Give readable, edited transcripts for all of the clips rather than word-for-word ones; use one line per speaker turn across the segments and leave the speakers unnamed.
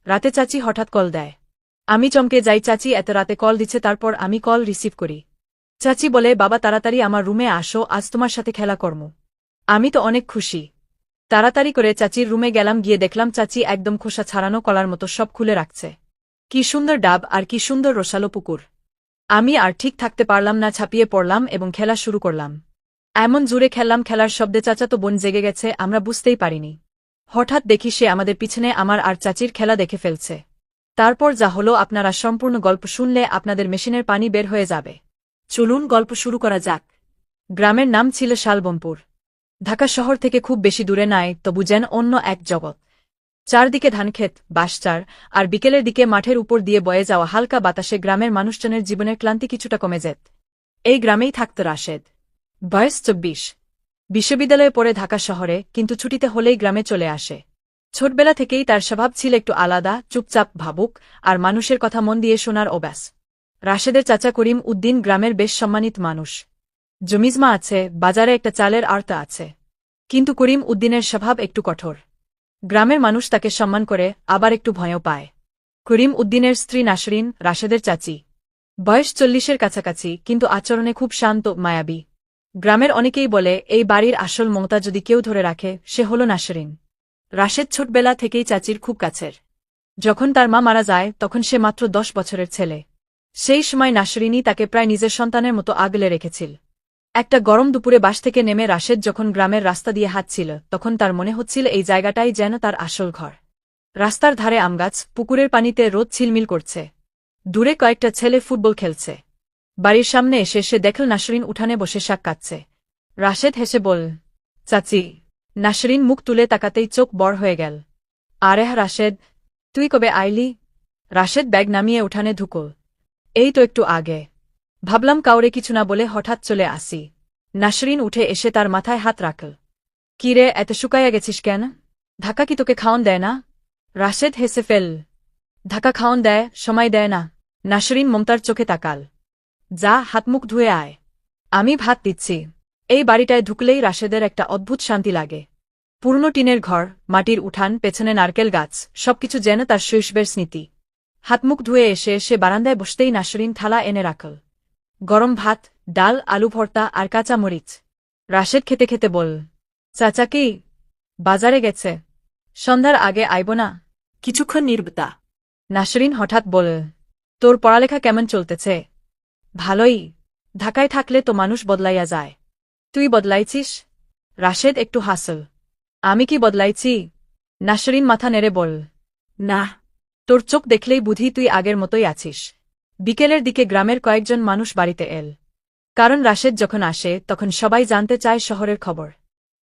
রাতে চাচি হঠাৎ কল দেয়। আমি চমকে যাই, চাচি এত রাতে কল দিচ্ছে। তারপর আমি কল রিসিভ করি। চাচি বলে, বাবা তাড়াতাড়ি আমার রুমে আসো, আজ তোমার সাথে খেলা করব। আমি তো অনেক খুশি। তাড়াতাড়ি করে চাচির রুমে গেলাম, গিয়ে দেখলাম চাচি একদম খোসা ছাড়ানো কলার মতো সব খুলে রাখছে। কি সুন্দর ডাব আর কি সুন্দর রসালো পুকুর। আমি আর ঠিক থাকতে পারলাম না, ছাপিয়ে পড়লাম এবং খেলা শুরু করলাম। এমন জোরে খেললাম, খেলার শব্দে চাচাতো বোন জেগে গেছে, আমরা বুঝতেই পারিনি। হঠাৎ দেখি সে আমাদের পিছনে আমার আর চাচির খেলা দেখে ফেলছে। তারপর যা হলো আপনারা সম্পূর্ণ গল্প শুনলে আপনাদের মেশিনের পানি বের হয়ে যাবে। চলুন গল্প শুরু করা যাক। গ্রামের নাম ছিল শালবনপুর। ঢাকা শহর থেকে খুব বেশি দূরে নাই, তবু যেন অন্য এক জগৎ। চারদিকে ধানক্ষেত, বাঁশঝাড়, আর বিকেলের দিকে মাঠের উপর দিয়ে বয়ে যাওয়া হালকা বাতাসে গ্রামের মানুষজনের জীবনের ক্লান্তি কিছুটা কমে যেত। এই গ্রামেই থাকত রাশেদ। বয়স 24। বিশ্ববিদ্যালয়ে পড়ে ঢাকা শহরে, কিন্তু ছুটিতে হলেই গ্রামে চলে আসে। ছোটবেলা থেকেই তার স্বভাব ছিল একটু আলাদা, চুপচাপ, ভাবুক, আর মানুষের কথা মন দিয়ে শোনার অভ্যাস। রাশেদের চাচা করিম উদ্দিন গ্রামের বেশ সম্মানিত মানুষ। জমিজমা আছে, বাজারে একটা চালের আড়তা আছে। কিন্তু করিম উদ্দিনের স্বভাব একটু কঠোর। গ্রামের মানুষ তাকে সম্মান করে, আবার একটু ভয়ও পায়। করিম উদ্দিনের স্ত্রী নাসরিন, রাশেদের চাচি। বয়স 40-এর কাছাকাছি, কিন্তু আচরণে খুব শান্ত, মায়াবী। গ্রামের অনেকেই বলে, এই বাড়ির আসল মমতা যদি কেউ ধরে রাখে, সে হল নাসরিন। রাশেদ ছোটবেলা থেকেই চাচির খুব কাছের। যখন তার মা মারা যায় তখন সে মাত্র 10 বছরের ছেলে। সেই সময় নাসরিনই তাকে প্রায় নিজের সন্তানের মতো আগলে রেখেছিল। একটা গরম দুপুরে বাস থেকে নেমে রাশেদ যখন গ্রামের রাস্তা দিয়ে হাঁটছিল, তখন তার মনে হচ্ছিল এই জায়গাটাই যেন তার আসল ঘর। রাস্তার ধারে আমগাছ, পুকুরের পানিতে রোদ ঝিলমিল করছে। দূরে কয়েকটা ছেলে ফুটবল খেলছে। বাড়ির সামনে এসে সে দেখল নাসরিন উঠানে বসে শাক কাটছে। রাশেদ হেসে বল, চাচি। নাসরিন মুখ তুলে তাকাতেই চোখ বড় হয়ে গেল। আরে রাশেদ, তুই কবে আইলি? রাশেদ ব্যাগ নামিয়ে উঠানে ঢুকল। এই তো একটু আগে। ভাবলাম কাউরে কিছু না বলে হঠাৎ চলে আসি। নাসরিন উঠে এসে তার মাথায় হাত রাখল। কি রে, এত শুকাইয়া গেছিস কেন? ঢাকা কি তোকে খাওন দেয় না? রাশেদ হেসে ফেল। ঢাকা খাওন দেয়, সময় দেয় না। নাসরিন মমতার চোখে তাকাল। যা, হাতমুখ ধুয়ে আয়। আমি ভাত দিচ্ছি। এই বাড়িটায় ঢুকলেই রাশেদের একটা অদ্ভুত শান্তি লাগে। পুরনো টিনের ঘর, মাটির উঠান, পেছনে নারকেল গাছ, সবকিছু যেন তার শৈশবের স্মৃতি। হাতমুখ ধুয়ে এসে সে বারান্দায় বসতেই নাসরিন থালা এনে রাখল। গরম ভাত, ডাল, আলু ভর্তা আর কাঁচা মরিচ। রাশেদ খেতে খেতে বল, চাচা কি বাজারে গেছে? সন্ধ্যার আগে আইব না? কিছুক্ষণ নির্বতা। নাসরিন হঠাৎ বল, তোর পড়ালেখা কেমন চলতেছে? ভালোই। ঢাকায় থাকলে তো মানুষ বদলাইয়া যায়। তুই বদলাইছিস? রাশেদ একটু হাসল। আমি কি বদলাইছি? নাসরিন মাথা নেড়ে বল, না। তোর চোখ দেখলেই বুঝি তুই আগের মতোই আছিস। বিকেলের দিকে গ্রামের কয়েকজন মানুষ বাড়িতে এল। কারণ রাশেদ যখন আসে তখন সবাই জানতে চায় শহরের খবর।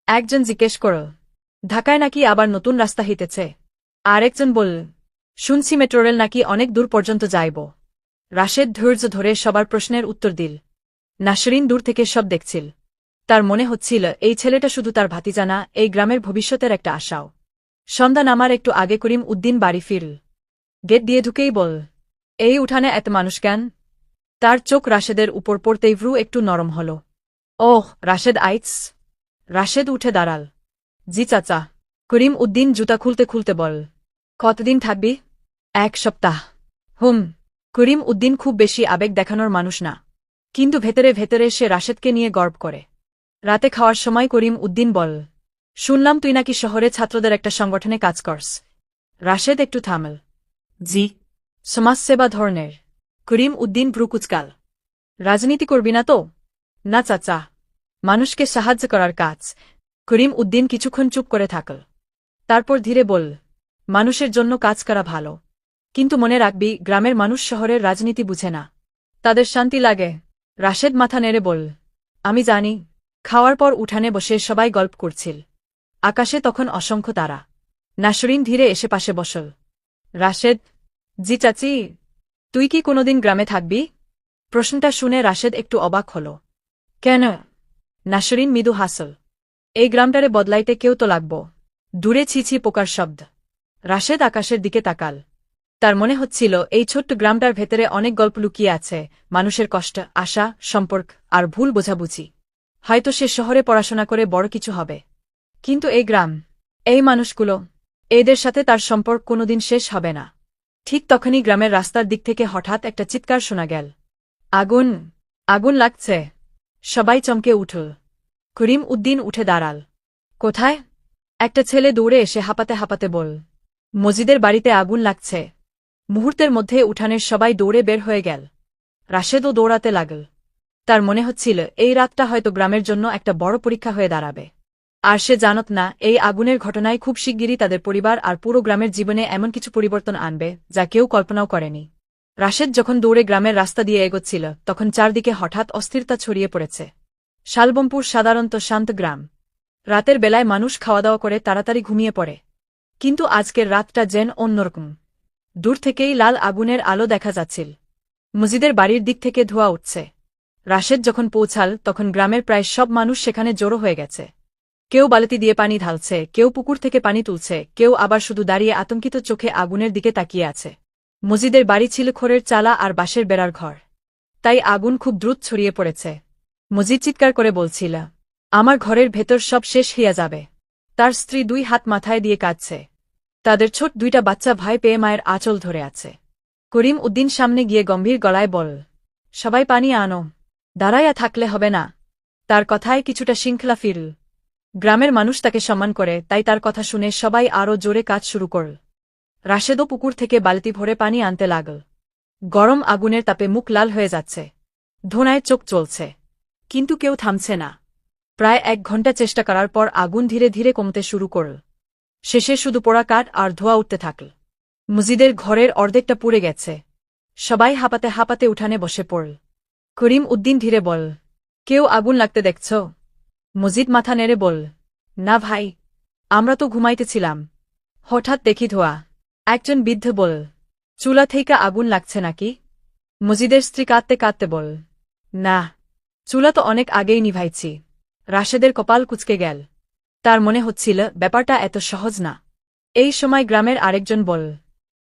একজন জিজ্ঞেস করল, ঢাকায় নাকি আবার নতুন রাস্তা হইতেছে? আরেকজন বলল, শুনছি মেট্রোরেল নাকি অনেক দূর পর্যন্ত যাইব। রাশেদ ধৈর্য ধরে সবার প্রশ্নের উত্তর দিল। নাসরিন দূর থেকে সব দেখছিল। তার মনে হচ্ছিল এই ছেলেটা শুধু তার ভাতিজা না, এই গ্রামের ভবিষ্যতের একটা আশাও। সন্ধ্যা নামার একটু আগে করিম উদ্দিন বাড়ি ফিরল। গেট দিয়ে ঢুকেই বল, এই উঠানে এত মানুষ কেন? তার চোখ রাশেদের উপর পড়তেই ভ্রু একটু নরম হল। ওহ, রাশেদ আইটস। রাশেদ উঠে দাঁড়াল। জি চাচা। করিম উদ্দিন জুতা খুলতে খুলতে বল, কতদিন থাকবি? 1 সপ্তাহ। হুম। করিম উদ্দিন খুব বেশি আবেগ দেখানোর মানুষ না, কিন্তু ভেতরে ভেতরে সে রাশেদকে নিয়ে গর্ব করে। রাতে খাওয়ার সময় করিম উদ্দিন বল, শুনলাম তুই নাকি শহরে ছাত্রদের একটা সংগঠনে কাজ করস। রাশেদ একটু থামল। জি। সমাজসেবা ধরনের? করিম উদ্দিন ভ্রু কুচকাল। রাজনীতি করবি না তো? না চাচা, মানুষকে সাহায্য করার কাজ। করিম উদ্দিন কিছুক্ষণ চুপ করে থাকল। তারপর ধীরে বল, মানুষের জন্য কাজ করা ভালো, কিন্তু মনে রাখবি গ্রামের মানুষ শহরের রাজনীতি বুঝে না। তাদের শান্তি লাগে। রাশেদ মাথা নেড়ে বল, আমি জানি। খাওয়ার পর উঠানে বসে সবাই গল্প করছিল। আকাশে তখন অসংখ্য তারা। নাসরিন ধীরে এসে পাশে বসল। রাশেদ, জি চাচি। তুই কি কোনোদিন গ্রামে থাকবি? প্রশ্নটা শুনে রাশেদ একটু অবাক হল। কেন? নাসরিন মৃদু হাসল। এই গ্রামটারে বদলাইতে কেউ তো লাগব। দূরে ছিছি পোকার শব্দ। রাশেদ আকাশের দিকে তাকাল। তার মনে হচ্ছিল এই ছোট্ট গ্রামটার ভেতরে অনেক গল্প লুকিয়ে আছে, মানুষের কষ্ট, আশা, সম্পর্ক আর ভুল বোঝাবুঝি। হয়তো সে শহরে পড়াশোনা করে বড় কিছু হবে, কিন্তু এই গ্রাম, এই মানুষগুলো, এদের সাথে তার সম্পর্ক কোনোদিন শেষ হবে না। ঠিক তখনই গ্রামের রাস্তার দিক থেকে হঠাৎ একটা চিৎকার শোনা গেল। আগুন! আগুন লাগছে! সবাই চমকে উঠল। করিম উদ্দিন উঠে দাঁড়াল। কোথায়? একটা ছেলে দৌড়ে এসে হাঁপাতে হাঁপাতে বল, মজিদের বাড়িতে আগুন লাগছে। মুহূর্তের মধ্যে উঠানের সবাই দৌড়ে বের হয়ে গেল। রাশেদও দৌড়াতে লাগল। তার মনে হচ্ছিল এই রাতটা হয়তো গ্রামের জন্য একটা বড় পরীক্ষা হয়ে দাঁড়াবে। আর সে জানত না, এই আগুনের ঘটনায় খুব শিগগিরই তাদের পরিবার আর পুরো গ্রামের জীবনে এমন কিছু পরিবর্তন আনবে যা কেউ কল্পনাও করেনি। রাশেদ যখন দৌড়ে গ্রামের রাস্তা দিয়ে এগোচ্ছিল তখন চারদিকে হঠাৎ অস্থিরতা ছড়িয়ে পড়েছে। শালবমপুর সাধারণত শান্ত গ্রাম। রাতের বেলায় মানুষ খাওয়া দাওয়া করে তাড়াতাড়ি ঘুমিয়ে পড়ে। কিন্তু আজকের রাতটা যেন অন্যরকম। দূর থেকেই লাল আগুনের আলো দেখা যাচ্ছিল। মজিদের বাড়ির দিক থেকে ধোঁয়া উঠছে। রাশেদ যখন পৌঁছাল তখন গ্রামের প্রায় সব মানুষ সেখানে জড়ো হয়ে গেছে। কেউ বালতি দিয়ে পানি ঢালছে, কেউ পুকুর থেকে পানি তুলছে, কেউ আবার শুধু দাঁড়িয়ে আতঙ্কিত চোখে আগুনের দিকে তাকিয়ে আছে। মজিদের বাড়ি ছিল খড়ের চালা আর বাঁশের বেড়ার ঘর। তাই আগুন খুব দ্রুত ছড়িয়ে পড়েছে। মজিদ চিৎকার করে বলছিল, আমার ঘরের ভেতর সব শেষ হইয়া যাবে। তার স্ত্রী দুই হাত মাথায় দিয়ে কাঁদছে। তাদের ছোট দুইটা বাচ্চা ভয় পেয়ে মায়ের আঁচল ধরে আছে। করিম উদ্দিন সামনে গিয়ে গম্ভীর গলায় বল, সবাই পানি আনো। দাঁড়াইয়া থাকলে হবে না। তার কথায় কিছুটা শৃঙ্খলা ফিরল। গ্রামের মানুষ তাকে সম্মান করে, তাই তার কথা শুনে সবাই আরও জোরে কাজ শুরু করল। রাশেদও পুকুর থেকে বালতি ভরে পানি আনতে লাগল। গরম আগুনের তাপে মুখ লাল হয়ে যাচ্ছে। ধোঁয়ায় চোখ চলছে। কিন্তু কেউ থামছে না। প্রায় 1 ঘণ্টা চেষ্টা করার পর আগুন ধীরে ধীরে কমতে শুরু করল। শেষে শুধু পোড়া কাঠ আর ধোঁয়া উঠতে থাকল। মজিদের ঘরের অর্ধেকটা পুড়ে গেছে। সবাই হাঁপাতে হাঁপাতে উঠানে বসে পড়ল। করিম উদ্দিন ধীরে বল, কেউ আগুন লাগতে দেখছ? মজিদ মাথা নেড়ে বল, না ভাই, আমরা তো ঘুমাইতেছিলাম। হঠাৎ দেখি ধোঁয়া। একজন বৃদ্ধ বল, চুলা থেকে আগুন লাগছে নাকি? মজিদের স্ত্রী কাঁদতে কাঁদতে বল, না, চুলা তো অনেক আগেই নিভাইছি। রাশেদের কপাল কুঁচকে গেল। তার মনে হচ্ছিল ব্যাপারটা এত সহজ না। এই সময় গ্রামের আরেকজন বল,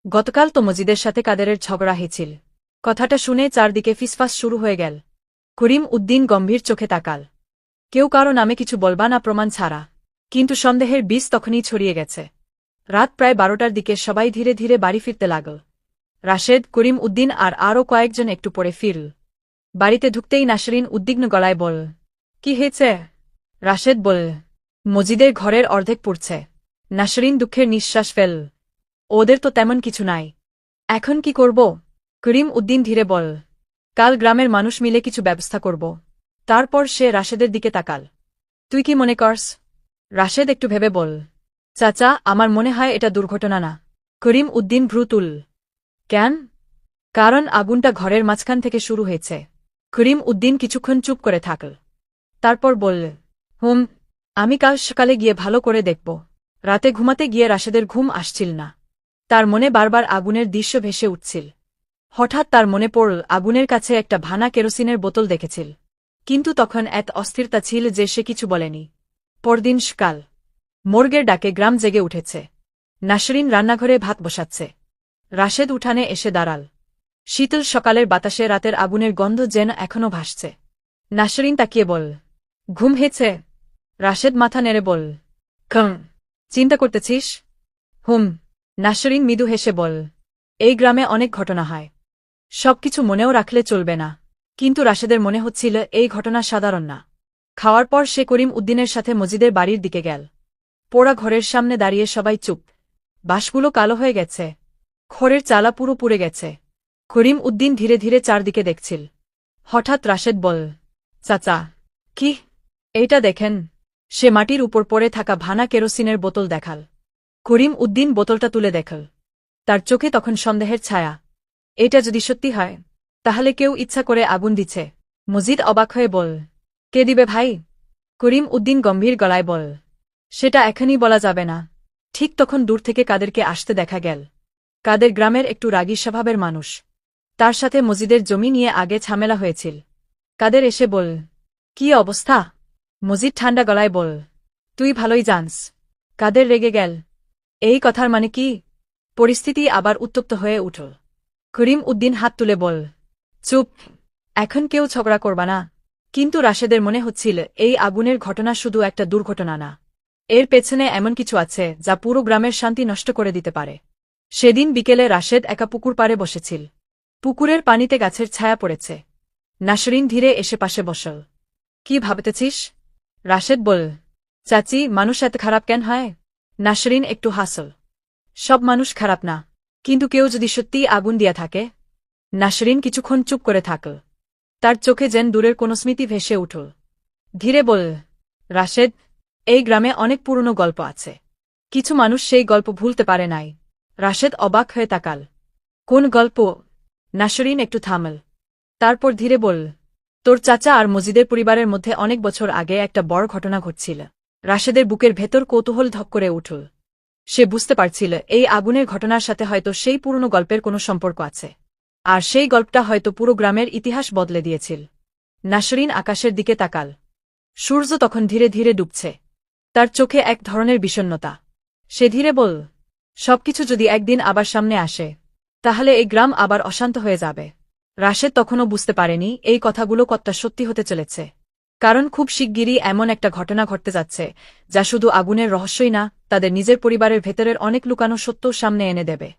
গতকাল তো মজিদের সাথে কাদেরের ঝগড়া হয়েছিল। কথাটা শুনে চারদিকে ফিসফাস শুরু হয়ে গেল। করিম উদ্দিন গম্ভীর চোখে তাকাল। কেউ কারো নামে কিছু বলবা না প্রমাণ ছাড়া। কিন্তু সন্দেহের বীজ তখনই ছড়িয়ে গেছে। রাত প্রায় 12টার দিকে সবাই ধীরে ধীরে বাড়ি ফিরতে লাগল। রাশেদ, করিম উদ্দিন আর আরও কয়েকজন একটু পরে ফিরল। বাড়িতে ঢুকতেই নাসরিন উদ্বিগ্ন গলায় বল, কি হয়েছে? রাশেদ বল, মজিদের ঘরের অর্ধেক পুড়ছে। নাসরিন দুঃখের নিঃশ্বাস ফেল, ওদের তো তেমন কিছু নাই। এখন কি করব? করিম উদ্দিন ধীরে বল, কাল গ্রামের মানুষ মিলে কিছু ব্যবস্থা করব। তারপর সে রাশেদের দিকে তাকাল। তুই কি মনে করস? রাশেদ একটু ভেবে বল, চাচা, আমার মনে হয় এটা দুর্ঘটনা না। করিম উদ্দিন ভ্রু তুল, কেন? কারণ আগুনটা ঘরের মাঝখান থেকে শুরু হয়েছে। করিম উদ্দিন কিছুক্ষণ চুপ করে থাকল। তারপর বলল, আমি কাল সকালে গিয়ে ভালো করে দেখব। রাতে ঘুমাতে গিয়ে রাশেদের ঘুম আসছিল না। তার মনে বারবার আগুনের দৃশ্য ভেসে উঠছিল। হঠাৎ তার মনে পড়ল আগুনের কাছে একটা ভানা কেরোসিনের বোতল দেখেছিল। কিন্তু তখন এত অস্থিরতা ছিল যে সে কিছু বলেনি। পরদিন সকাল। মর্গের ডাকে গ্রাম জেগে উঠেছে। নাসরিন রান্নাঘরে ভাত বসাচ্ছে। রাশেদ উঠানে এসে দাঁড়াল। শীতল সকালের বাতাসে রাতের আগুনের গন্ধ যেন এখনও ভাসছে। নাসরিন তাকিয়ে বল, ঘুম হেছে? রাশেদ মাথা নেড়ে বল, চিন্তা করতেছিস? নাসরিন মৃদু হেসে বল, এই গ্রামে অনেক ঘটনা হয়। সবকিছু মনেও রাখলে চলবে না। কিন্তু রাশেদের মনে হচ্ছিল এই ঘটনা সাধারণ না। খাওয়ার পর সে করিম উদ্দিনের সাথে মজিদের বাড়ির দিকে গেল। পোড়া ঘরের সামনে দাঁড়িয়ে সবাই চুপ। বাঁশগুলো কালো হয়ে গেছে। খড়ের চালা পুরো পুড়ে গেছে। করিম উদ্দিন ধীরে ধীরে চারদিকে দেখছিল। হঠাৎ রাশেদ বল, চাচা, কি? এইটা দেখেন। সে মাটির উপর পড়ে থাকা ভানা কেরোসিনের বোতল দেখাল। করিম উদ্দিন বোতলটা তুলে দেখল। তার চোখে তখন সন্দেহের ছায়া। এটা যদি সত্যি হয়, তাহলে কেউ ইচ্ছা করে আগুন দিচ্ছে। মজিদ অবাক হয়ে বল, কে দিবে ভাই? করিম উদ্দিন গম্ভীর গলায় বল, সেটা এখনই বলা যাবে না। ঠিক তখন দূর থেকে কাদেরকে আসতে দেখা গেল। কাদের গ্রামের একটু রাগী স্বভাবের মানুষ। তার সাথে মজিদের জমি নিয়ে আগে ঝামেলা হয়েছিল। কাদের এসে বল, কি অবস্থা? মজিদ ঠান্ডা গলায় বল, তুই ভালোই জানস। কাদের রেগে গেল। এই কথার মানে কি? পরিস্থিতি আবার উত্তপ্ত হয়ে উঠল। করিম উদ্দিন হাত তুলে বল, চুপ, এখন কেউ ঝগড়া করবা না। কিন্তু রাশেদের মনে হচ্ছিল এই আগুনের ঘটনা শুধু একটা দুর্ঘটনা না। এর পেছনে এমন কিছু আছে যা পুরো গ্রামের শান্তি নষ্ট করে দিতে পারে। সেদিন বিকেলে রাশেদ একা পুকুর পাড়ে বসেছিল। পুকুরের পানিতে গাছের ছায়া পড়েছে। নাসরিন ধীরে এসে পাশে বসল। কি ভাবতেছিস? রাশেদ বল। চাচি, মানুষ এত খারাপ কেন হয়? নাসরিন একটু হাসল। সব মানুষ খারাপ না, কিন্তু কেউ যদি সত্যিই আগুন দিয়া থাকে। নাসরিন কিছুক্ষণ চুপ করে থাকল। তার চোখে যেন দূরের কোনো স্মৃতি ভেসে উঠল। ধীরে বল, রাশেদ, এই গ্রামে অনেক পুরনো গল্প আছে। কিছু মানুষ সেই গল্প ভুলতে পারে নাই। রাশেদ অবাক হয়ে তাকাল। কোন গল্প? নাসরিন একটু থামল। তারপর ধীরে বল, তোর চাচা আর মজিদের পরিবারের মধ্যে অনেক বছর আগে একটা বড় ঘটনা ঘটছিল। রাশেদের বুকের ভেতর কৌতূহল ধক করে উঠল। সে বুঝতে পারছিল এই আগুনের ঘটনার সাথে হয়তো সেই পুরনো গল্পের কোনো সম্পর্ক আছে। আর সেই গল্পটা হয়তো পুরো গ্রামের ইতিহাস বদলে দিয়েছিল। নাসরিন আকাশের দিকে তাকাল। সূর্য তখন ধীরে ধীরে ডুবছে। তার চোখে এক ধরনের বিষণ্ণতা। সে ধীরে বল, সবকিছু যদি একদিন আবার সামনে আসে, তাহলে এই গ্রাম আবার অশান্ত হয়ে যাবে। রাশেদ তখনও বুঝতে পারেনি এই কথাগুলো কতটা সত্যি হতে চলেছে। কারণ খুব শিগগিরই এমন একটা ঘটনা ঘটতে যাচ্ছে যা শুধু আগুনের রহস্যই না, তাদের নিজের পরিবারের ভেতরের অনেক লুকানো সত্যও সামনে এনে দেবে।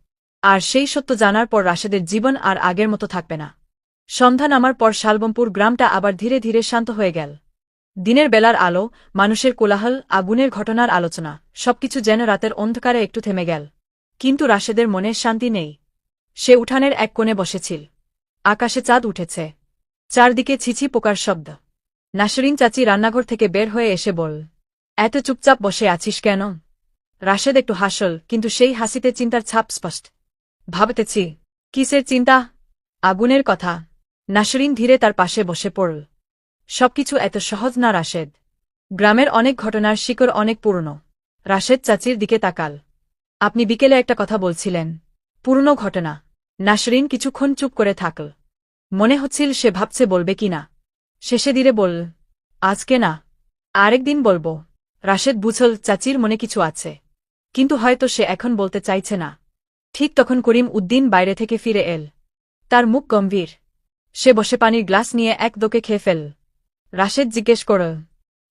আর সেই সত্য জানার পর রাশেদের জীবন আর আগের মতো থাকবে না। সন্ধ্যা নামার পর শালবমপুর গ্রামটা আবার ধীরে ধীরে শান্ত হয়ে গেল। দিনের বেলার আলো, মানুষের কোলাহল, আগুনের ঘটনার আলোচনা, সবকিছু যেন রাতের অন্ধকারে একটু থেমে গেল। কিন্তু রাশেদের মনে শান্তি নেই। সে উঠানের এক কোণে বসেছিল। আকাশে চাঁদ উঠেছে। চারদিকে ছিছি পোকার শব্দ। নাসরিন চাচি রান্নাঘর থেকে বের হয়ে এসে বল, এত চুপচাপ বসে আছিস কেন? রাশেদ একটু হাসল, কিন্তু সেই হাসিতে চিন্তার ছাপ স্পষ্ট। ভাবতেছি। কিসের চিন্তা? আগুনের কথা। নাসরিন ধীরে তার পাশে বসে পড়ল। সবকিছু এত সহজ না রাশেদ। গ্রামের অনেক ঘটনার শিকড় অনেক পুরনো। রাশেদ চাচির দিকে তাকাল। আপনি বিকেলে একটা কথা বলছিলেন, পুরনো ঘটনা। নাসরিন কিছুক্ষণ চুপ করে থাকল। মনে হচ্ছিল সে ভাবছে বলবে কিনা। শেষে ধীরে বল, আজকে না, আরেকদিন বলবো। রাশেদ বুঝল চাচির মনে কিছু আছে, কিন্তু হয়তো সে এখন বলতে চাইছে না। ঠিক তখন করিম উদ্দিন বাইরে থেকে ফিরে এল। তার মুখ গম্ভীর। সে বসে পানির গ্লাস নিয়ে এক দোকে খেয়ে ফেল। রাশেদ জিজ্ঞেস করল,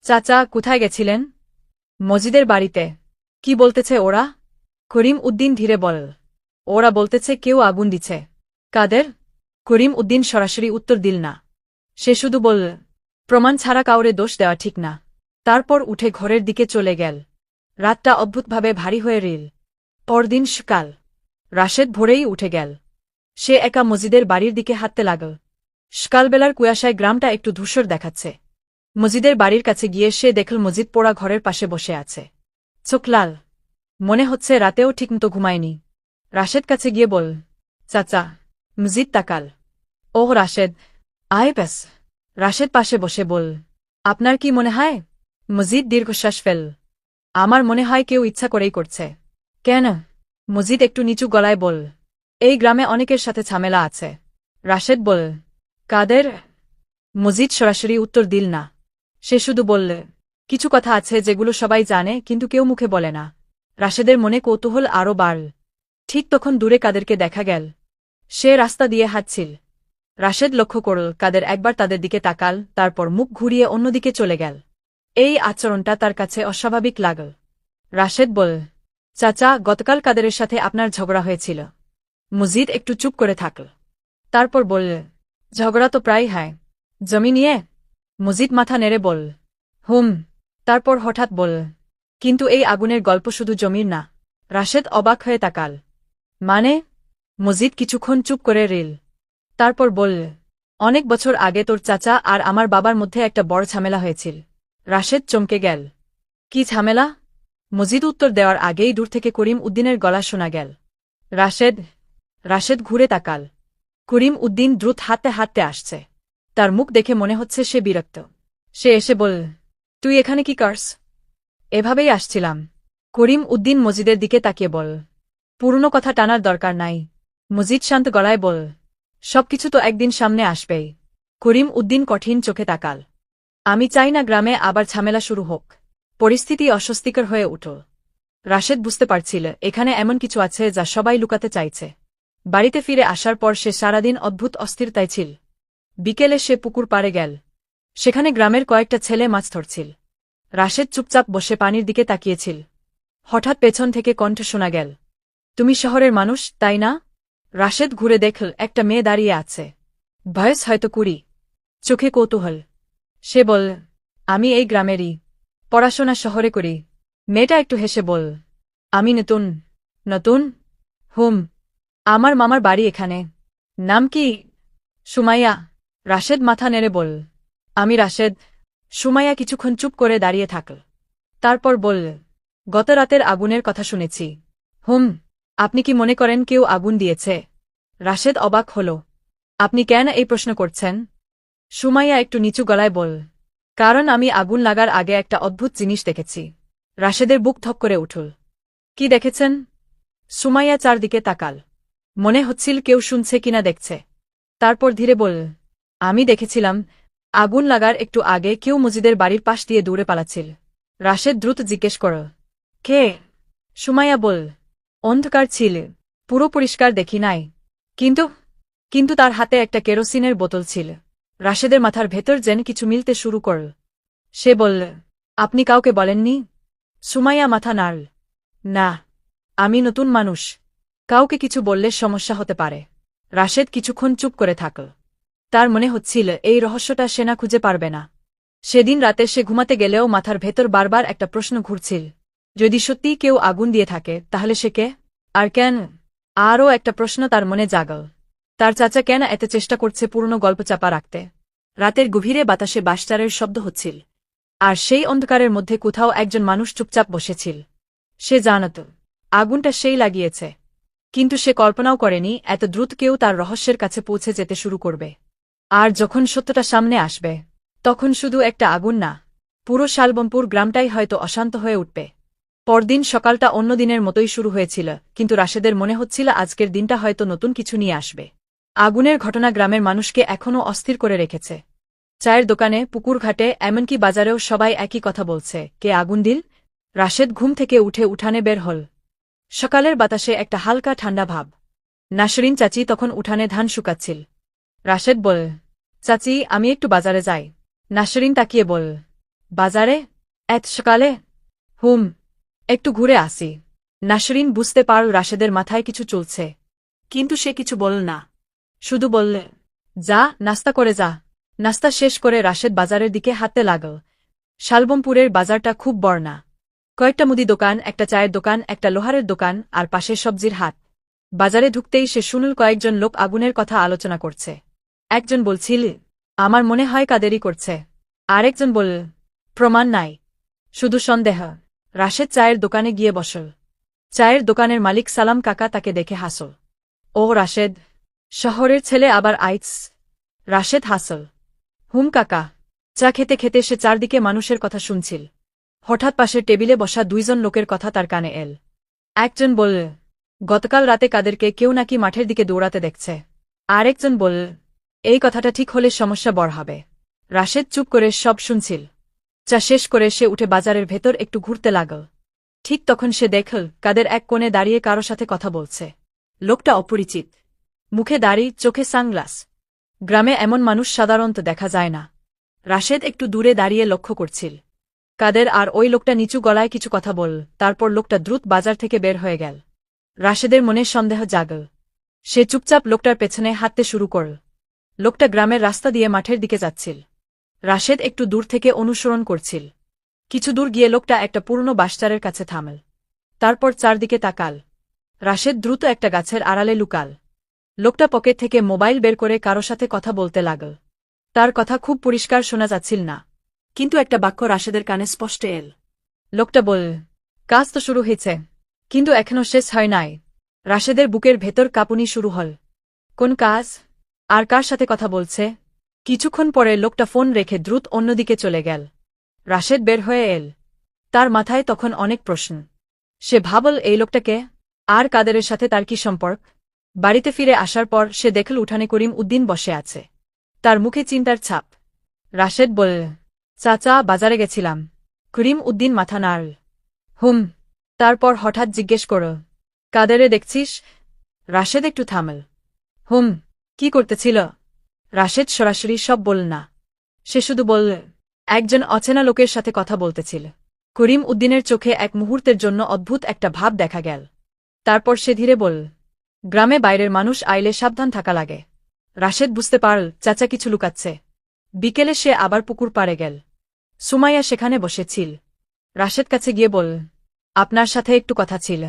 চাচা কোথায় গেছিলেন? মজিদের বাড়িতে। কি বলতেছে ওরা? করিম উদ্দিন ধীরে বল, ওরা বলতেছে কেউ আগুন দিচ্ছে। কাদের? করিম উদ্দিন সরাসরি উত্তর দিল না। সে শুধু বলল, প্রমাণ ছাড়া কাউরে দোষ দেওয়া ঠিক না। তারপর উঠে ঘরের দিকে চলে গেল। রাতটা অদ্ভুতভাবে ভারী হয়ে রইল। পরদিন সকাল। রাশেদ ভোরেই উঠে গেল। সে একা মজিদের বাড়ির দিকে হাঁটতে লাগল। সকালবেলার কুয়াশায় গ্রামটা একটু ধূসর দেখাচ্ছে। মজিদের বাড়ির কাছে গিয়ে সে দেখল মজিদ পোড়া ঘরের পাশে বসে আছে। চোখ লাল। মনে হচ্ছে রাতেও ঠিকমতো ঘুমায়নি। রাশেদ কাছে গিয়ে বল, চাচা। মজিদ তাকাল। ওহ রাশেদ, আয় ব্যাস। রাশেদ পাশে বসে বল, আপনার কি মনে হয়? মজিদ দীর্ঘশ্বাস ফেল। আমার মনে হয় কেউ ইচ্ছা করেই করছে। কেন? মজিদ একটু নিচু গলায় বল, এই গ্রামে অনেকের সাথে ঝামেলা আছে। রাশেদ বল, কাদের? মজিদ সরাসরি উত্তর দিল না। সে শুধু বলল, কিছু কথা আছে যেগুলো সবাই জানে কিন্তু কেউ মুখে বলে না। রাশেদের মনে কৌতূহল আরও বাড়ল। ঠিক তখন দূরে কাদেরকে দেখা গেল। সে রাস্তা দিয়ে হাঁটছিল। রাশেদ লক্ষ্য করল কাদের একবার তাদের দিকে তাকাল, তারপর মুখ ঘুরিয়ে অন্যদিকে চলে গেল। এই আচরণটা তার কাছে অস্বাভাবিক লাগল। রাশেদ বল, চাচা গতকাল কাদেরের সাথে আপনার ঝগড়া হয়েছিল। মজিদ একটু চুপ করে থাকল। তারপর বলল, ঝগড়া তো প্রায় হয়। জমি নিয়ে? মজিদ মাথা নেড়ে বল, হুম। তারপর হঠাৎ বল, কিন্তু এই আগুনের গল্প শুধু জমির না। রাশেদ অবাক হয়ে তাকাল। মানে? মজিদ কিছুক্ষণ চুপ করে রইল। তারপর বলল, অনেক বছর আগে তোর চাচা আর আমার বাবার মধ্যে একটা বড় ঝামেলা হয়েছিল। রাশেদ চমকে গেল। কি ঝামেলা? মজিদ উত্তর দেওয়ার আগেই দূর থেকে করিম উদ্দিনের গলা শোনা গেল। রাশেদ। রাশেদ ঘুরে তাকাল। করিম উদ্দিন দ্রুত হাঁটতে হাঁটতে আসছে। তার মুখ দেখে মনে হচ্ছে সে বিরক্ত। সে এসে বল, তুই এখানে কি করস? এভাবেই আসছিলাম। করিম উদ্দিন মজিদের দিকে তাকিয়ে বল, পুরনো কথা টানার দরকার নাই। মজিদ শান্ত গলায় বল, সবকিছু তো একদিন সামনে আসবেই। করিম উদ্দিন কঠিন চোখে তাকাল। আমি চাই না গ্রামে আবার ঝামেলা শুরু হোক। পরিস্থিতি অস্বস্তিকর হয়ে উঠল। রাশেদ বুঝতে পারছিল এখানে এমন কিছু আছে যা সবাই লুকাতে চাইছে। বাড়িতে ফিরে আসার পর সে সারাদিন অদ্ভুত অস্থিরতায় ছিল। বিকেলে সে পুকুর পাড়ে গেল। সেখানে গ্রামের কয়েকটা ছেলে মাছ ধরছিল। রাশেদ চুপচাপ বসে পানির দিকে তাকিয়েছিল। হঠাৎ পেছন থেকে কণ্ঠ শোনা গেল, তুমি শহরের মানুষ, তাই না? রাশেদ ঘুরে দেখল একটা মেয়ে দাঁড়িয়ে আছে। বয়স হয়তো 20, চোখে কৌতূহল। সে বলল, আমি এই গ্রামেরই, পড়াশোনা শহরে করি। মেয়েটা একটু হেসে বলল, আমি নতুন। নতুন? হুম, আমার মামার বাড়ি এখানে। নাম কি? সুমাইয়া। রাশেদ মাথা নেড়ে বলল, আমি রাশেদ। সুমাইয়া কিছুক্ষণ চুপ করে দাঁড়িয়ে থাকল। তারপর বলল, গত রাতের আগুনের কথা শুনেছি। হুম, আপনি কি মনে করেন কেউ আগুন দিয়েছে? রাশেদ অবাক হল। আপনি কেন এই প্রশ্ন করছেন? সুমাইয়া একটু নিচু গলায় বলল, কারণ আমি আগুন লাগার আগে একটা অদ্ভুত জিনিস দেখেছি। রাশেদের বুক ধক করে উঠল। কি দেখেছেন? সুমাইয়া চারদিকে তাকাল। মনে হচ্ছিল কেউ শুনছে কিনা দেখছে। তারপর ধীরে বলল, আমি দেখেছিলাম আগুন লাগার একটু আগে কেউ মজিদের বাড়ির পাশ দিয়ে দৌড়ে পালাচ্ছিল। রাশেদ দ্রুত জিজ্ঞেস করল, কে? সুমাইয়া বলল, অন্ধকার ছিল, পুরো পরিষ্কার দেখি নাই। কিন্তু কিন্তু তার হাতে একটা কেরোসিনের বোতল ছিল। রাশেদের মাথার ভেতর যেন কিছু মিলতে শুরু করল। সে বলল, আপনি কাউকে বলেননি? সুমাইয়া মাথা নাড়ল। না, আমি নতুন মানুষ, কাউকে কিছু বললে সমস্যা হতে পারে। রাশেদ কিছুক্ষণ চুপ করে থাকল। তার মনে হচ্ছিল এই রহস্যটা সে না খুঁজে পারবে না। সেদিন রাতে সে ঘুমাতে গেলেও মাথার ভেতর বারবার একটা প্রশ্ন ঘুরছিল, যদি সত্যিই কেউ আগুন দিয়ে থাকে তাহলে সে কে, আর কেন? আরও একটা প্রশ্ন তার মনে জাগল, তার চাচা কেন এত চেষ্টা করছে পুরনো গল্প চাপা রাখতে? রাতের গভীরে বাতাসে বাঁশটারের শব্দ হচ্ছিল, আর সেই অন্ধকারের মধ্যে কোথাও একজন মানুষ চুপচাপ বসেছিল। সে জানত আগুনটা সেই লাগিয়েছে, কিন্তু সে কল্পনাও করেনি এত দ্রুত কেউ তার রহস্যের কাছে পৌঁছে যেতে শুরু করবে। আর যখন সত্যটা সামনে আসবে, তখন শুধু একটা আগুন না, পুরো শালবমপুর গ্রামটাই হয়তো অশান্ত হয়ে উঠবে। পরদিন সকালটা অন্য দিনের মতোই শুরু হয়েছিল, কিন্তু রাশেদের মনে হচ্ছিল আজকের দিনটা হয়তো নতুন কিছু নিয়ে আসবে। আগুনের ঘটনা গ্রামের মানুষকে এখনও অস্থির করে রেখেছে। চায়ের দোকানে, পুকুরঘাটে, এমনকি বাজারেও সবাই একই কথা বলছে, কে আগুন দিল? রাশেদ ঘুম থেকে উঠে উঠানে বের হল। সকালের বাতাসে একটা হালকা ঠান্ডা ভাব। নাসরিন চাচি তখন উঠানে ধান শুকাচ্ছিল। রাশেদ বল, চাচি আমি একটু বাজারে যাই। নাসরিন তাকিয়ে বল, বাজারে? এত সকালে? হুম, একটু ঘুরে আসি। নাসরিন বুঝতে পারল রাশেদের মাথায় কিছু চলছে, কিন্তু সে কিছু বলল না। শুধু বললে, যা, নাস্তা করে যা। নাস্তা শেষ করে রাশেদ বাজারের দিকে হাঁটতে লাগল। শালবমপুরের বাজারটা খুব বড় না। কয়েকটা মুদি দোকান, একটা চায়ের দোকান, একটা লোহারের দোকান, আর পাশে সবজির হাট। বাজারে ঢুকতেই সে শুনল কয়েকজন লোক আগুনের কথা আলোচনা করছে। একজন বলছিল, আমার মনে হয় কাদেরই করছে। আরেকজন বলল, প্রমাণ নাই, শুধু সন্দেহ। রাশেদ চায়ের দোকানে গিয়ে বসল। চায়ের দোকানের মালিক সালাম কাকা তাকে দেখে হাসল। ও রাশেদ, শহরের ছেলে আবার আইস? রাশেদ হাসল। হুম কাকা। চা খেতে খেতে সে চারদিকে মানুষের কথা শুনছিল। হঠাৎ পাশের টেবিলে বসা দুইজন লোকের কথা তার কানে এল। একজন বলল, গতকাল রাতে কাদেরকে কেউ নাকি মাঠের দিকে দৌড়াতে দেখছে। আরেকজন বলল, এই কথাটা ঠিক হলে সমস্যা বড় হবে। রাশেদ চুপ করে সব শুনছিল। চা শেষ করে সে উঠে বাজারের ভেতর একটু ঘুরতে লাগল। ঠিক তখন সে দেখল কাদের এক কোণে দাঁড়িয়ে কারো সাথে কথা বলছে। লোকটা অপরিচিত, মুখে দাড়ি, চোখে সানগ্লাস। গ্রামে এমন মানুষ সাধারণত দেখা যায় না। রাশেদ একটু দূরে দাঁড়িয়ে লক্ষ্য করছিল। কাদের আর ওই লোকটা নিচু গলায় কিছু কথা বলল, তারপর লোকটা দ্রুত বাজার থেকে বের হয়ে গেল। রাশেদের মনে সন্দেহ জাগল। সে চুপচাপ লোকটার পেছনে হাঁটতে শুরু করল। লোকটা গ্রামের রাস্তা দিয়ে মাঠের দিকে যাচ্ছিল। রাশেদ একটু দূর থেকে অনুসরণ করছিল। কিছু দূর গিয়ে লোকটা একটা পুরনো বাঁশচারের কাছে থামল। তারপর চারদিকে তাকাল। রাশেদ দ্রুত একটা গাছের আড়ালে লুকাল। লোকটা পকেট থেকে মোবাইল বের করে কারো সাথে কথা বলতে লাগল। তার কথা খুব পরিষ্কার শোনা যাচ্ছিল না, কিন্তু একটা বাক্য রাশেদের কানে স্পষ্ট এল। লোকটা বলল, কাজ তো শুরু হয়েছে, কিন্তু এখনও শেষ হয় নাই। রাশেদের বুকের ভেতর কাঁপুনি শুরু হল। কোন কাজ? আর কার সাথে কথা বলছে? কিছুক্ষণ পরে লোকটা ফোন রেখে দ্রুত অন্যদিকে চলে গেল। রাশেদ বের হয়ে এল। তার মাথায় তখন অনেক প্রশ্ন। সে ভাবল, এই লোকটাকে আর কাদেরের সাথে তার কি সম্পর্ক? বাড়িতে ফিরে আসার পর সে দেখল উঠানে করিম উদ্দিন বসে আছে। তার মুখে চিন্তার ছাপ। রাশেদ বলল, চাচা বাজারে গেছিলাম। করিম উদ্দিন মাথা নাড়ল। হুম। তারপর হঠাৎ জিজ্ঞেস করল, কাদেরে দেখছিস? রাশেদ একটু থামল। হুম। কি করতেছিল? রাশেদ সরাসরি সব বলল না। সে শুধু বলল, একজন অচেনা লোকের সাথে কথা বলতেছিল। করিম উদ্দিনের চোখে এক মুহূর্তের জন্য অদ্ভুত একটা ভাব দেখা গেল। তারপর সে ধীরে বল, গ্রামে বাইরের মানুষ আইলে সাবধান থাকা লাগে। রাশেদ বুঝতে পারল চাচা কিছু লুকাচ্ছে। বিকেলে সে আবার পুকুর পাড়ে গেল। সুমাইয়া সেখানে বসেছিল। রাশেদ কাছে গিয়ে বল, আপনার সাথে একটু কথা ছিল।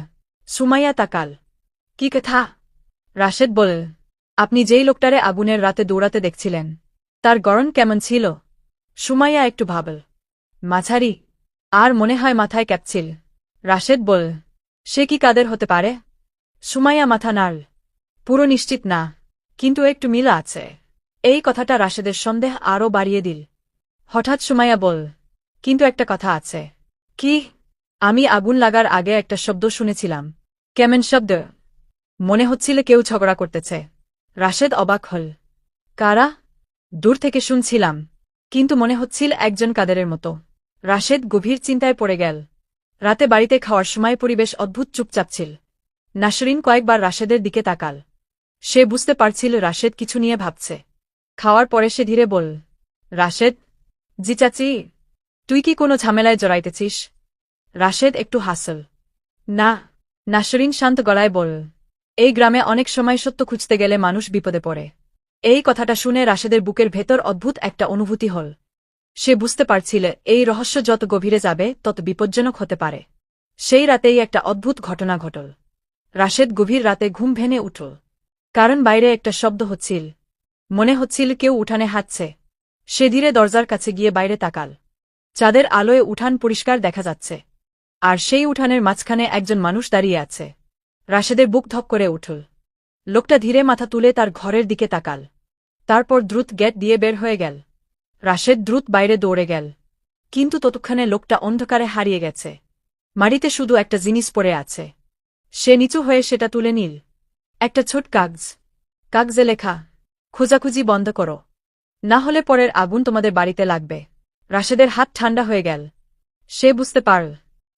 সুমাইয়া তাকাল। কি কথা? রাশেদ বল, আপনি যেই লোকটারে আগুনের রাতে দৌড়াতে দেখছিলেন, তার গড়ন কেমন ছিল? সুমাইয়া একটু ভাবল। মাঝারি, আর মনে হয় মাথায় ক্যাপছিল। রাশেদ বল, সে কি কাদের হতে পারে? সুমাইয়া মাথা নাড়ল। পুরো নিশ্চিত না, কিন্তু একটু মিল আছে। এই কথাটা রাশেদের সন্দেহ আরও বাড়িয়ে দিল। হঠাৎ সুমাইয়া বল, কিন্তু একটা কথা আছে। কি? আমি আগুন লাগার আগে একটা শব্দ শুনেছিলাম। কেমন শব্দ? মনে হচ্ছিল কেউ ঝগড়া করতেছে। রাশেদ অবাক হল। কারা? দূর থেকে শুনছিলাম, কিন্তু মনে হচ্ছিল একজন কাদেরের মতো। রাশেদ গভীর চিন্তায় পড়ে গেল। রাতে বাড়িতে খাওয়ার সময় পরিবেশ অদ্ভুত চুপচাপ ছিল। নাসরিন কয়েকবার রাশেদের দিকে তাকাল। সে বুঝতে পারছিল রাশেদ কিছু নিয়ে ভাবছে। খাওয়ার পরে সে ধীরে বল, রাশেদ। জি চাচি। তুই কি কোনো ঝামেলায় জড়াইতেছিস? রাশেদ একটু হাসল। না। নাসরিন শান্ত গলায় বল, এই গ্রামে অনেক সময় সত্য খুঁজতে গেলে মানুষ বিপদে পড়ে। এই কথাটা শুনে রাশেদের বুকের ভেতর অদ্ভুত একটা অনুভূতি হল। সে বুঝতে পারছিল এই রহস্য যত গভীরে যাবে তত বিপজ্জনক হতে পারে। সেই রাতেই একটা অদ্ভুত ঘটনা ঘটল। রাশেদ গভীর রাতে ঘুম ভেঙে উঠল। কারণ বাইরে একটা শব্দ হচ্ছিল। মনে হচ্ছিল কেউ উঠানে হাঁটছে। সে ধীরে দরজার কাছে গিয়ে বাইরে তাকাল। চাঁদের আলোয় উঠান পরিষ্কার দেখা যাচ্ছে। আর সেই উঠানের মাঝখানে একজন মানুষ দাঁড়িয়ে আছে। রাশেদের বুক ধক করে উঠল। লোকটা ধীরে মাথা তুলে তার ঘরের দিকে তাকাল। তারপর দ্রুত গেট দিয়ে বের হয়ে গেল। রাশেদ দ্রুত বাইরে দৌড়ে গেল। কিন্তু ততক্ষণে লোকটা অন্ধকারে হারিয়ে গেছে। মাটিতে শুধু একটা জিনিস পড়ে আছে। সে নিচু হয়ে সেটা তুলে নিল। একটা ছোট কাগজ। কাগজে লেখা, খোঁজাখুঁজি বন্ধ করো, না হলে পরের আগুন তোমাদের বাড়িতে লাগবে। রাশেদের হাত ঠান্ডা হয়ে গেল। সে বুঝতে পারল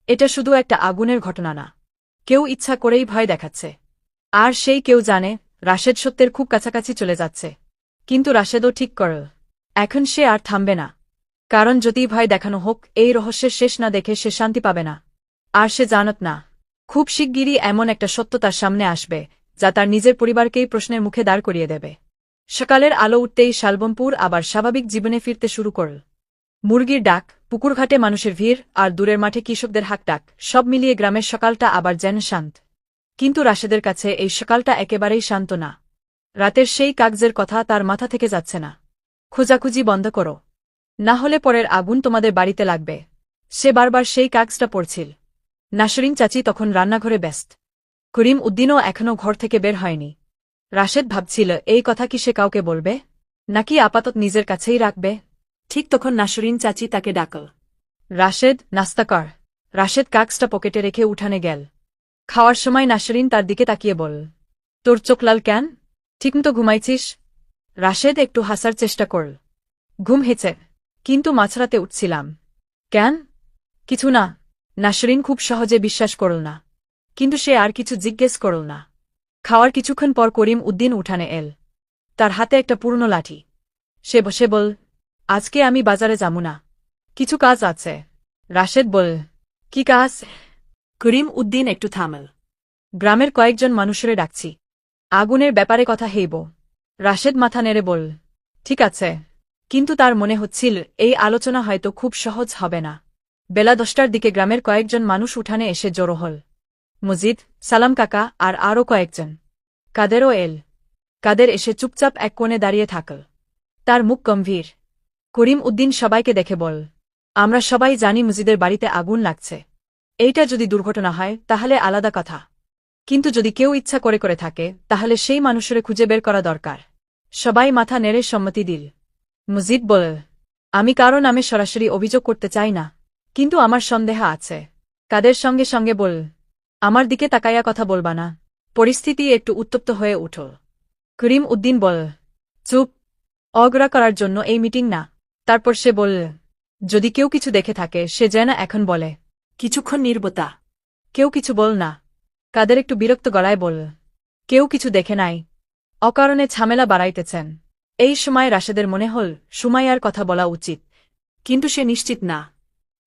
এটা শুধু একটা আগুনের ঘটনা না। কেউ ইচ্ছা করেই ভয় দেখাচ্ছে। আর সেই কেউ জানে রাশেদ সত্যের খুব কাছাকাছি চলে যাচ্ছে। কিন্তু রাশেদও ঠিক করল, এখন সে আর থামবে না। কারণ যদি ভয় দেখানো হোক, এই রহস্যের শেষ না দেখে সে শান্তি পাবে না। আর সে জানত না, খুব শিগগিরই এমন একটা সত্য তার সামনে আসবে যা তার নিজের পরিবারকেই প্রশ্নের মুখে দাঁড় করিয়ে দেবে। সকালের আলো উঠতেই শালবমপুর আবার স্বাভাবিক জীবনে ফিরতে শুরু করল। মুরগির ডাক, পুকুরঘাটে মানুষের ভিড় আর দূরের মাঠে কৃষকদের হাঁকডাক, সব মিলিয়ে গ্রামের সকালটা আবার যেন শান্ত। কিন্তু রাশেদের কাছে এই সকালটা একেবারেই শান্ত না। রাতের সেই কাগজের কথা তার মাথা থেকে যাচ্ছে না। খোঁজাখুঁজি বন্ধ করো, না হলে পরের আগুন তোমাদের বাড়িতে লাগবে। সে বারবার সেই কাগজটা পড়ছিল। নাসরিন চাচি তখন রান্নাঘরে ব্যস্ত। করিম উদ্দিনও এখনও ঘর থেকে বের হয়নি। রাশেদ ভাবছিল এই কথা কি সে কাউকে বলবে, নাকি আপাতত নিজের কাছেই রাখবে। ঠিক তখন নাসরিন চাচি তাকে ডাকল। রাশেদ, নাস্তা কর। রাশেদ কাগজটা পকেটে রেখে উঠানে গেল। খাওয়ার সময় নাসরিন তার দিকে তাকিয়ে বল, তোর চোখ লাল কেন? ঠিকমতো ঘুমাইছিস? রাশেদ একটু হাসার চেষ্টা করল। ঘুম হেছে, কিন্তু মাঝরাতে উঠছিলাম। কেন? কিছু না। নাসরিন খুব সহজে বিশ্বাস করল না। কিন্তু সে আর কিছু জিজ্ঞেস করল না। খাওয়ার কিছুক্ষণ পর করিম উদ্দিন উঠানে এল। তার হাতে একটা পুরনো লাঠি। সে বসে বল, আজকে আমি বাজারে যাবো না, কিছু কাজ আছে। রাশেদ বল, কি কাজ? করিম উদ্দিন একটু থামল। গ্রামের কয়েকজন মানুষেরে ডাকছি, আগুনের ব্যাপারে কথা হেইব। রাশেদ মাথা নেড়ে বল, ঠিক আছে। কিন্তু তার মনে হচ্ছিল এই আলোচনা হয়তো খুব সহজ হবে না। বেলা 10টার দিকে গ্রামের কয়েকজন মানুষ উঠানে এসে জড়ো হল। মজিদ, সালাম কাকা আর আরও কয়েকজন। কাদেরও এল। কাদের এসে চুপচাপ এক কোণে দাঁড়িয়ে থাকল। তার মুখ গম্ভীর। করিম উদ্দিন সবাইকে দেখে বল, আমরা সবাই জানি মজিদের বাড়িতে আগুন লাগছে। এইটা যদি দুর্ঘটনা হয় তাহলে আলাদা কথা, কিন্তু যদি কেউ ইচ্ছা করে করে থাকে তাহলে সেই মানুষের খুঁজে বের করা দরকার। সবাই মাথা নেড়ে সম্মতি দিল। মজিদ বল, আমি কারো নামে সরাসরি অভিযোগ করতে চাই না, কিন্তু আমার সন্দেহ আছে। কাদের সঙ্গে সঙ্গে বল, আমার দিকে তাকাইয়া কথা বলবা না। পরিস্থিতি একটু উত্তপ্ত হয়ে উঠল। করিম উদ্দিন বল, চুপ, অগ্রা করার জন্য এই মিটিং না। তারপর সে বলল, যদি কেউ কিছু দেখে থাকে সে যেন এখন বলে। কিছুক্ষণ নীরবতা। কেউ কিছু বল না। কাদের একটু বিরক্ত গলায় বল, কেউ কিছু দেখে নাই, অকারণে ঝামেলা বাড়াইতেছেন। এই সময় রাশেদের মনে হল সুমাইয়ার কথা বলা উচিত, কিন্তু সে নিশ্চিত না,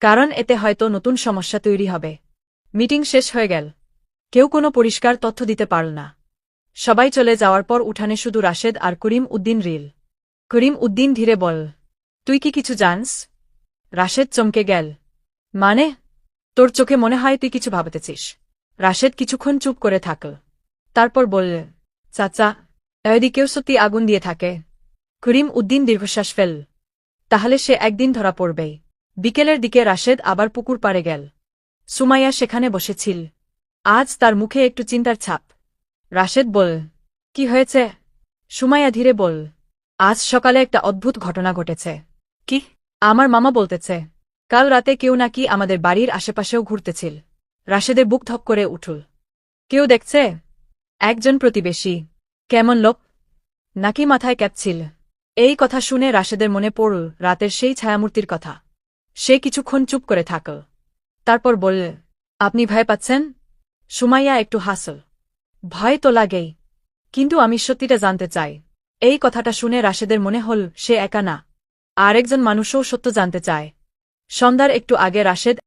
কারণ এতে হয়তো নতুন সমস্যা তৈরি হবে। মিটিং শেষ হয়ে গেল। কেউ কোনো পরিষ্কার তথ্য দিতে পারল না। সবাই চলে যাওয়ার পর উঠানে শুধু রাশেদ আর করিম উদ্দিন রিল। করিম উদ্দিন ধীরে বল, তুই কি কিছু জানস? রাশেদ চমকে গেল, মানে? তোর চোখে মনে হয় তুই কিছু ভাবতেছিস। রাশেদ কিছুক্ষণ চুপ করে থাকল। তারপর বলল, চাচা, এদিকেও সত্যি আগুন দিয়ে থাকে। করিম উদ্দিন দীর্ঘশ্বাস ফেল। তাহলে সে একদিন ধরা পড়বেই। বিকেলের দিকে রাশেদ আবার পুকুর পাড়ে গেল। সুমাইয়া সেখানে বসেছিল। আজ তার মুখে একটু চিন্তার ছাপ। রাশেদ বল, কি হয়েছে? সুমাইয়া ধীরে বল, আজ সকালে একটা অদ্ভুত ঘটনা ঘটেছে। কি? আমার মামা বলতেছে, কাল রাতে কেউ নাকি আমাদের বাড়ির আশেপাশেও ঘুরতেছিল। রাশেদের বুক ধপ করে উঠল। কেউ দেখছে? একজন প্রতিবেশী। কেমন লোক? নাকি মাথায় ক্যাপ ছিল? এই কথা শুনে রাশেদের মনে পড়ল রাতের সেই ছায়ামূর্তির কথা। সে কিছুক্ষণ চুপ করে থাকল। তারপর বলল, আপনি ভয় পাচ্ছেন? সুমাইয়া একটু হাসল। ভয় তো লাগেই, কিন্তু আমি সত্যিটা জানতে চাই। এই কথাটা শুনে রাশেদের মনে হল সে একা না, আরেকজন মানুষও সত্য জানতে চায়। সন্ধ্যার একটু আগে রাশেদ